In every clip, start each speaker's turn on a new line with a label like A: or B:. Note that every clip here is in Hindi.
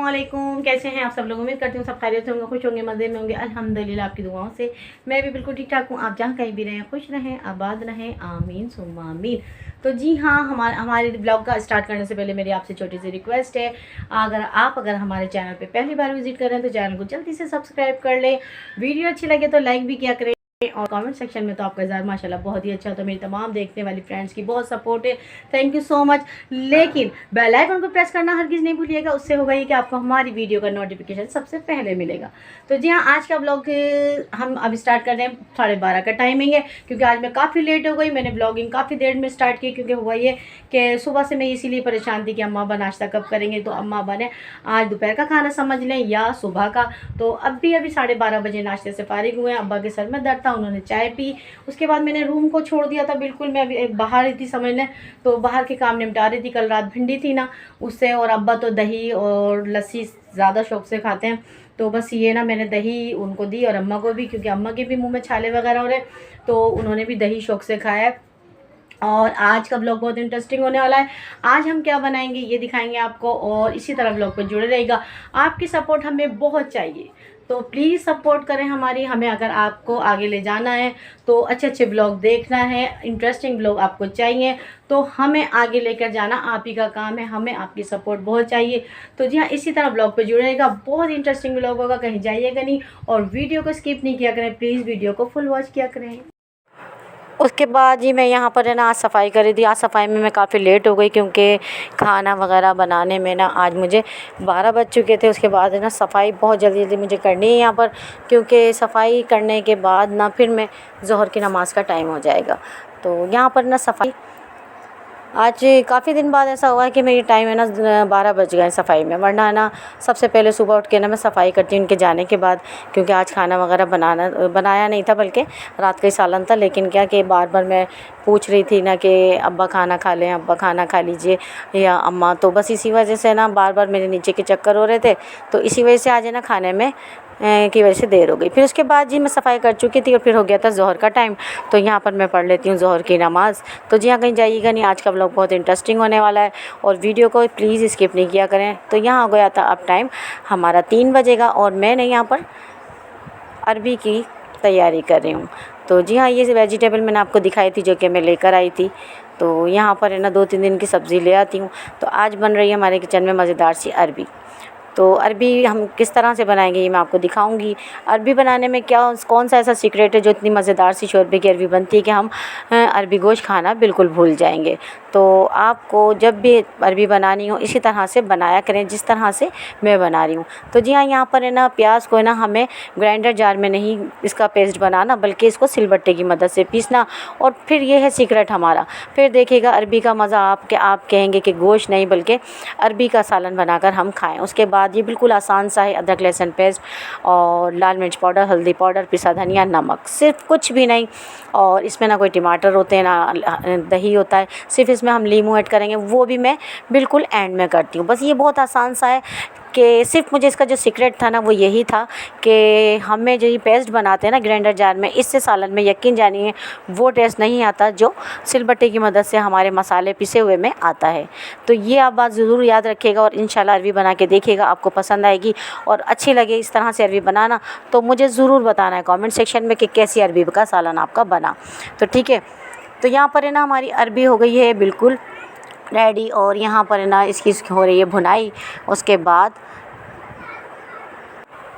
A: वालेकुम। कैसे हैं आप सब लोग? उम्मीद करती हूँ सब खैरियत से होंगे, खुश होंगे, मज़े में होंगे। अल्हम्दुलिल्लाह आपकी दुआओं से मैं भी बिल्कुल ठीक ठाक हूँ। आप जहाँ कहीं भी रहें, खुश रहें, आबाद रहें, आमीन सुम्मा आमीन। तो जी हाँ, हमारे ब्लॉग का स्टार्ट करने से पहले मेरी आपसे छोटी सी रिक्वेस्ट है, अगर हमारे चैनल पे पहली बार विजिट कर रहे हैं तो चैनल को जल्दी से सब्सक्राइब कर लें। वीडियो अच्छी लगे तो लाइक भी किया करें और कमेंट सेक्शन में तो आपका ज़्यादा माशाल्लाह बहुत ही अच्छा। तो मेरी तमाम देखने वाली फ्रेंड्स की बहुत सपोर्ट है, थैंक यू सो मच। लेकिन बेल आइकन को प्रेस करना हरगिज़ नहीं भूलिएगा, उससे होगा ये कि आपको हमारी वीडियो का नोटिफिकेशन सबसे पहले मिलेगा। तो जी हाँ, आज का ब्लॉग हम अब स्टार्ट कर रहे हैं। 12:30 का टाइमिंग है क्योंकि आज मैं काफ़ी लेट हो गई। मैंने ब्लॉगिंग काफ़ी देर में स्टार्ट की क्योंकि हुआ ये कि सुबह से मैं इसीलिए परेशान थी कि अम्मा अब्बा नाश्ता कब करेंगे। तो अम्मा अब्बा ने आज दोपहर का खाना समझ लें या सुबह का। तो अभी 12:30 बजे नाश्ते से फारिग हुए हैं। अब्बा के सर में दर्द था, उन्होंने चाय पी। उसके बाद मैंने रूम को छोड़ दिया था बिल्कुल। मैं अभी बाहर ही थी समझ लें, तो बाहर के काम निपटा रही थी। कल रात भिंडी थी ना, उससे, और अब्बा तो दही और लस्सी ज़्यादा शौक से खाते हैं। तो बस ये ना, मैंने दही उनको दी और अम्मा को भी, क्योंकि अम्मा के भी मुंह में छाले वगैरह हो रहे, तो उन्होंने भी दही शौक से खाया है। और आज का ब्लॉग बहुत इंटरेस्टिंग होने वाला है। आज हम क्या बनाएंगे ये दिखाएंगे आपको, और इसी तरह ब्लॉग पर जुड़े रहेगा। आपकी सपोर्ट हमें बहुत चाहिए, तो प्लीज़ सपोर्ट करें हमें। अगर आपको आगे ले जाना है तो अच्छे अच्छे ब्लॉग देखना है, इंटरेस्टिंग ब्लॉग आपको चाहिए, तो हमें आगे लेकर जाना आप ही का काम है। हमें आपकी सपोर्ट बहुत चाहिए। तो जी हाँ, इसी तरह ब्लॉग पे जुड़े रहेगा, बहुत इंटरेस्टिंग ब्लॉग होगा, कहीं जाइएगा नहीं और वीडियो को स्किप नहीं किया करें। प्लीज़ वीडियो को फुल वॉच किया करें। उसके बाद जी मैं यहाँ पर है ना आज सफ़ाई करी थी। आज सफ़ाई में मैं काफ़ी लेट हो गई क्योंकि खाना वगैरह बनाने में ना आज मुझे 12 बज चुके थे। उसके बाद है ना सफ़ाई बहुत जल्दी जल्दी मुझे करनी है यहाँ पर, क्योंकि सफ़ाई करने के बाद ना फिर मैं ज़ोहर की नमाज़ का टाइम हो जाएगा। तो यहाँ पर ना सफ़ाई आज काफ़ी दिन बाद ऐसा हुआ है कि मेरी टाइम है ना 12 बज गए सफ़ाई में। वरना ना सबसे पहले सुबह उठ के ना मैं सफ़ाई करती हूँ उनके जाने के बाद, क्योंकि आज खाना वगैरह बनाया नहीं था, बल्कि रात का ही सालन था। लेकिन क्या कि बार बार मैं पूछ रही थी ना कि अब्बा खाना खा लें, अब्बा खाना खा लीजिए या अम्मा, तो बस इसी वजह से ना बार बार मेरे नीचे के चक्कर हो रहे थे। तो इसी वजह से आज है ना खाने में की वजह से देर हो गई। फिर उसके बाद जी मैं सफ़ाई कर चुकी थी और फिर हो गया था ज़ोहर का टाइम। तो यहाँ पर मैं पढ़ लेती हूँ ज़ोहर की नमाज़। तो जी हाँ, कहीं जाइएगा नहीं, आज का ब्लॉग बहुत इंटरेस्टिंग होने वाला है और वीडियो को प्लीज़ स्किप नहीं किया करें। तो यहाँ हो गया था अब टाइम हमारा 3 बजे का और मैंने यहाँ पर अरबी की तैयारी कर रही हूँ। तो जी हाँ, ये वेजिटेबल मैंने आपको दिखाई थी जो कि मैं लेकर आई थी। तो यहाँ पर है ना 2-3 दिन की सब्ज़ी ले आती हूँ। तो आज बन रही है हमारे किचन में मज़ेदार सी अरबी। तो अरबी हम किस तरह से बनाएंगे ये मैं आपको दिखाऊंगी। अरबी बनाने में कौन सा ऐसा सीक्रेट है जो इतनी मज़ेदार सी शोरबे की अरबी बनती है कि हम अरबी गोश्त खाना बिल्कुल भूल जाएंगे। तो आपको जब भी अरबी बनानी हो इसी तरह से बनाया करें जिस तरह से मैं बना रही हूँ। तो जी हाँ, यहाँ पर है ना प्याज को है ना हमें ग्राइंडर जार में नहीं इसका पेस्ट बनाना, बल्कि इसको सिलबट्टे की मदद से पीसना। और फिर ये है सीक्रेट हमारा। फिर देखिएगा अरबी का मज़ा आप कहेंगे कि गोश्त नहीं बल्कि अरबी का सालन बनाकर हम खाएँ। उसके बाद ये बिल्कुल आसान सा है। अदरक लहसुन पेस्ट और लाल मिर्च पाउडर, हल्दी पाउडर, पिसा धनिया, नमक, सिर्फ कुछ भी नहीं। और इसमें ना कोई टमाटर होते हैं ना दही होता है, सिर्फ इसमें हम लीमू ऐड करेंगे, वो भी मैं बिल्कुल एंड में करती हूँ। बस ये बहुत आसान सा है कि सिर्फ मुझे इसका जो सीक्रेट था ना वो यही था कि हमें जो ये पेस्ट बनाते हैं ना ग्राइंडर जार में, इससे सालन में यकीन जानिए वो टेस्ट नहीं आता जो सिलबट्टे की मदद से हमारे मसाले पिसे हुए में आता है। तो ये आप बात ज़रूर याद रखिएगा और इंशाल्लाह अरबी बना के देखिएगा, आपको पसंद आएगी। और अच्छी लगे इस तरह से अरबी बनाना तो मुझे ज़रूर बताना है कमेंट सेक्शन में कि कैसी अरबी का सालन आपका बना। तो ठीक है, तो यहाँ पर है ना हमारी अरबी हो गई है बिल्कुल रेडी और यहाँ पर है ना इसकी हो रही है भुनाई। उसके बाद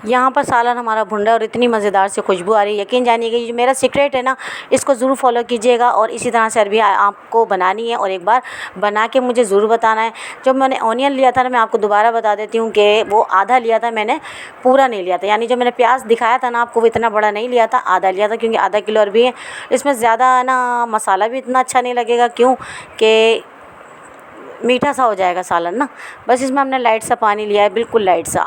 A: यहाँ पर सालन हमारा भुंडा और इतनी मज़ेदार से खुशबू आ रही है, यकीन जानिएगा ये जो मेरा सीक्रेट है ना इसको ज़रूर फॉलो कीजिएगा और इसी तरह से अरबी आपको बनानी है और एक बार बना के मुझे ज़रूर बताना है। जब मैंने ऑनियन लिया था ना, मैं आपको दोबारा बता देती हूँ कि वो आधा लिया था मैंने, पूरा नहीं लिया था। यानी जो मैंने प्याज दिखाया था ना आपको वो इतना बड़ा नहीं लिया था, आधा लिया था, क्योंकि आधा किलो अरबी है। इसमें ज़्यादा ना मसाला भी इतना अच्छा नहीं लगेगा, क्यों कि मीठा सा हो जाएगा सालन ना। बस इसमें हमने लाइट सा पानी लिया है, बिल्कुल लाइट सा।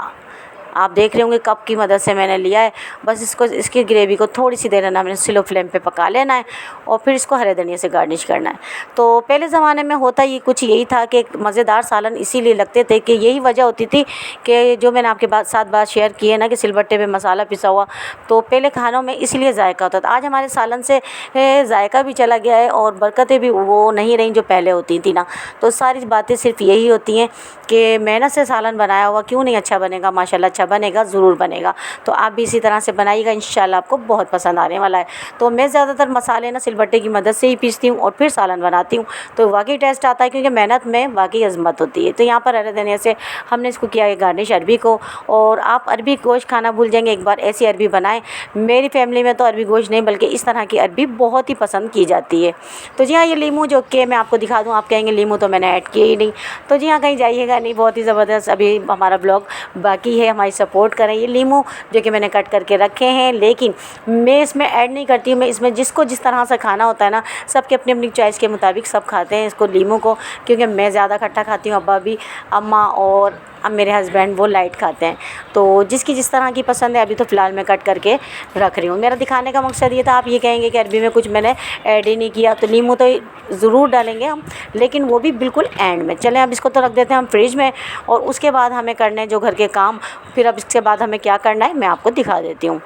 A: आप देख रहे होंगे कप की मदद से मैंने लिया है। बस इसको, इसकी ग्रेवी को थोड़ी सी देर ना मैंने स्लो फ्लेम पे पका लेना है और फिर इसको हरे धनिया से गार्निश करना है। तो पहले ज़माने में होता ये कुछ यही था कि मज़ेदार सालन इसीलिए लगते थे कि यही वजह होती थी कि जो मैंने आपके साथ बात शेयर की है ना कि सिलबट्टे पे मसाला पिसा हुआ, तो पहले खानों में इसलिए जायका होता था। आज हमारे सालन से जायका भी चला गया है और बरकतें भी वो नहीं रही जो पहले होती थी ना। तो सारी बातें सिर्फ यही होती हैं कि मेहनत से सालन बनाया हुआ क्यों नहीं अच्छा बनेगा, माशाल्लाह अच्छा बनेगा, ज़रूर बनेगा। तो आप भी इसी तरह से बनाइएगा, इंशाल्लाह आपको बहुत पसंद आने वाला है। तो मैं ज़्यादातर मसाले ना सिलबट्टे की मदद से ही पीसती हूँ और फिर सालन बनाती हूँ, तो वाकई टेस्ट आता है क्योंकि मेहनत में वाकई अजमत होती है। तो यहाँ पर हरे धनिया से हमने इसको किया है गार्निश अरबी को। और आप अरबी गोश्त खाना भूल जाएंगे, एक बार ऐसी अरबी बनाएं। मेरी फैमिली में तो अरबी गोश्त नहीं बल्कि इस तरह की अरबी बहुत ही पसंद की जाती है। तो जी हाँ, ये लीमू जो कि मैं आपको दिखा दूँ, आप कहेंगे लीमू तो मैंने ऐड किया ही नहीं। तो जी हाँ, कहीं जाइएगा नहीं, बहुत ही ज़बरदस्त अभी हमारा ब्लॉग बाकी है, हमारी सपोर्ट करें। ये लीमू जो कि मैंने कट करके रखे हैं, लेकिन मैं इसमें ऐड नहीं करती हूँ। मैं इसमें जिसको जिस तरह से खाना होता है ना, सबके अपनी अपनी चॉइस के मुताबिक सब खाते हैं इसको लीमू को, क्योंकि मैं ज़्यादा खट्टा खाती हूँ, अब्बा भी, अम्मा और अब मेरे हस्बैंड वो लाइट खाते हैं। तो जिसकी जिस तरह की पसंद है। अभी तो फ़िलहाल मैं कट करके रख रही हूँ। मेरा दिखाने का मकसद ये था, आप ये कहेंगे कि अरबी में कुछ मैंने ऐड ही नहीं किया, तो नींबू तो ज़रूर डालेंगे हम, लेकिन वो भी बिल्कुल एंड में। चलें अब इसको तो रख देते हैं हम फ्रिज में, और उसके बाद हमें करने हैं जो घर के काम। फिर अब इसके बाद हमें क्या करना है मैं आपको दिखा देती हूँ।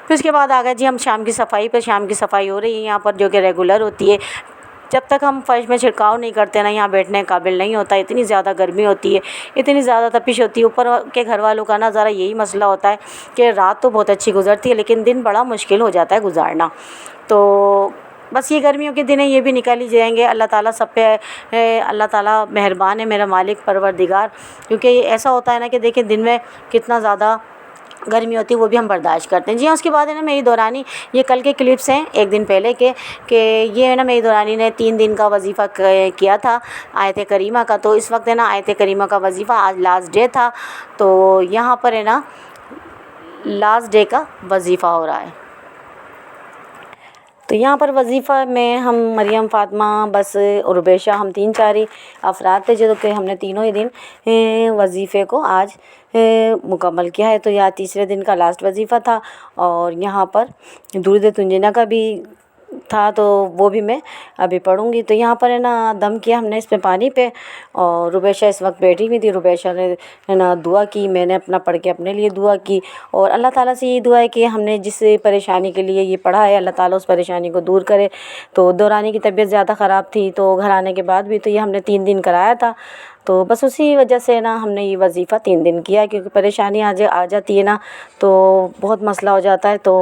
A: फिर उसके बाद आ गए जी हम शाम की सफाई पर। शाम की सफाई हो रही है यहाँ पर, जो कि रेगुलर होती है। जब तक हम फर्श में छिड़काव नहीं करते ना, यहाँ बैठने के काबिल नहीं होता। इतनी ज़्यादा गर्मी होती है, इतनी ज़्यादा तपिश होती है। ऊपर के घर वालों का ना ज़रा यही मसला होता है कि रात तो बहुत अच्छी गुजरती है, लेकिन दिन बड़ा मुश्किल हो जाता है गुजारना। तो बस ये गर्मियों के दिन है, ये भी निकल ही जाएंगे। अल्लाह ताला सब पे है, अल्लाह ताला मेहरबान है, मेरा मालिक परवरदिगार। क्योंकि ऐसा होता है ना कि देखिए दिन में कितना ज़्यादा गर्मी होती है, वो भी हम बर्दाश्त करते हैं। जी हाँ, उसके बाद है ना मेरी दौरानी, ये कल के क्लिप्स हैं एक दिन पहले के, कि ये है ना मेरी दौरानी ने 3 दिन का वजीफ़ा किया था आयत करीमा का। तो इस वक्त है ना आयत करीमा का वजीफ़ा, आज लास्ट डे था। तो यहाँ पर है ना लास्ट डे का वजीफ़ा हो रहा है। तो यहाँ पर वजीफ़ा में हम मरियम, फ़ातिमा, बस और रुबैशा, हम 3-4 ही अफराद थे जो कि हमने तीनों ही दिन वजीफ़े को आज मुकम्मल किया है। तो यह तीसरे दिन का लास्ट वजीफ़ा था। और यहाँ पर दुरूद तुंजिना का भी था, तो वो भी मैं अभी पढ़ूँगी। तो यहाँ पर है ना दम किया हमने इसमें पानी पे, और रुबैशा इस वक्त बैठी हुई थी। रुबैशा ने है ना दुआ की, मैंने अपना पढ़ के अपने लिए दुआ की। और अल्लाह ताला से ये दुआ है कि हमने जिस परेशानी के लिए ये पढ़ा है, अल्लाह ताला उस परेशानी को दूर करे। तो दौरानी की तबीयत ज़्यादा ख़राब थी, तो घर आने के बाद भी तो ये हमने 3 दिन कराया था। तो बस उसी वजह से ना हमने ये वजीफ़ा 3 दिन किया, क्योंकि परेशानी आ जाती है ना, तो बहुत मसला हो जाता है। तो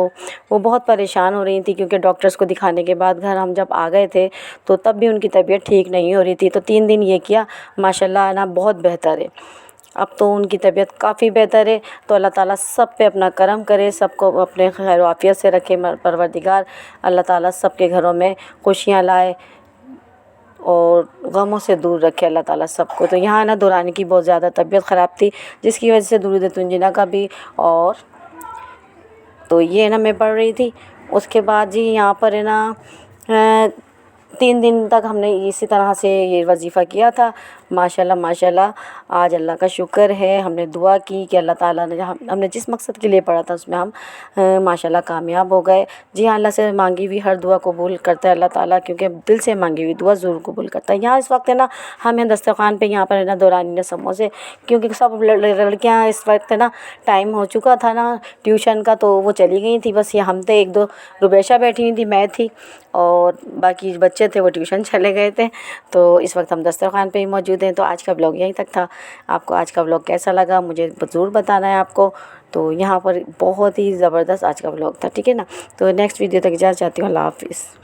A: वो बहुत परेशान हो रही थी, क्योंकि डॉक्टर्स को दिखाने के बाद घर हम जब आ गए थे तो तब भी उनकी तबीयत ठीक नहीं हो रही थी। तो 3 दिन ये किया, माशाल्लाह ना बहुत बेहतर है। अब तो उनकी तबीयत काफ़ी बेहतर है। तो अल्लाह ताला सब पे अपना करम करे, सबको अपने खैर आफियत से रखे परवरदिगार। अल्लाह ताला सबके घरों में खुशियाँ लाए और गमों से दूर रखे अल्लाह ताला सबको। तो यहाँ ना दौरानी की बहुत ज़्यादा तबीयत ख़राब थी, जिसकी वजह से दुरूद तुंजिना का भी, और तो ये ना मैं पढ़ रही थी। उसके बाद जी यहाँ पर है ना 3 दिन तक हमने इसी तरह से ये वजीफ़ा किया था। माशाल्लाह माशाल्लाह, आज अल्लाह का शुक्र है, हमने दुआ की कि अल्लाह ताला ने हमने जिस मकसद के लिए पढ़ा था उसमें हम माशाल्लाह कामयाब हो गए। जी हाँ, अल्लाह से मांगी हुई हर दुआ कबूल करता है अल्लाह ताला, क्योंकि दिल से मांगी हुई दुआ ज़रूर कबूल करता है। यहाँ इस वक्त है ना हमें दस्तरखान पे यहाँ पर है ना दौरानी ने समोसे, क्योंकि सब लड़कियाँ इस वक्त है ना टाइम हो चुका था ना ट्यूशन का, तो वो चली गई थी। बस ये हम थे, 1-2 रुबैशा बैठी हुई थी, मैं थी, और बाकी बच्चे थे वो ट्यूशन चले गए थे। तो इस वक्त हम दस्तरखान पे ही मौजूद हैं। तो आज का ब्लॉग यहीं तक था। आपको आज का ब्लॉग कैसा लगा मुझे ज़रूर बताना है आपको। तो यहाँ पर बहुत ही ज़बरदस्त आज का ब्लॉग था, ठीक है ना। तो नेक्स्ट वीडियो तक इजाज़त चाहती हूँ। अल्लाह हाफ़िज़।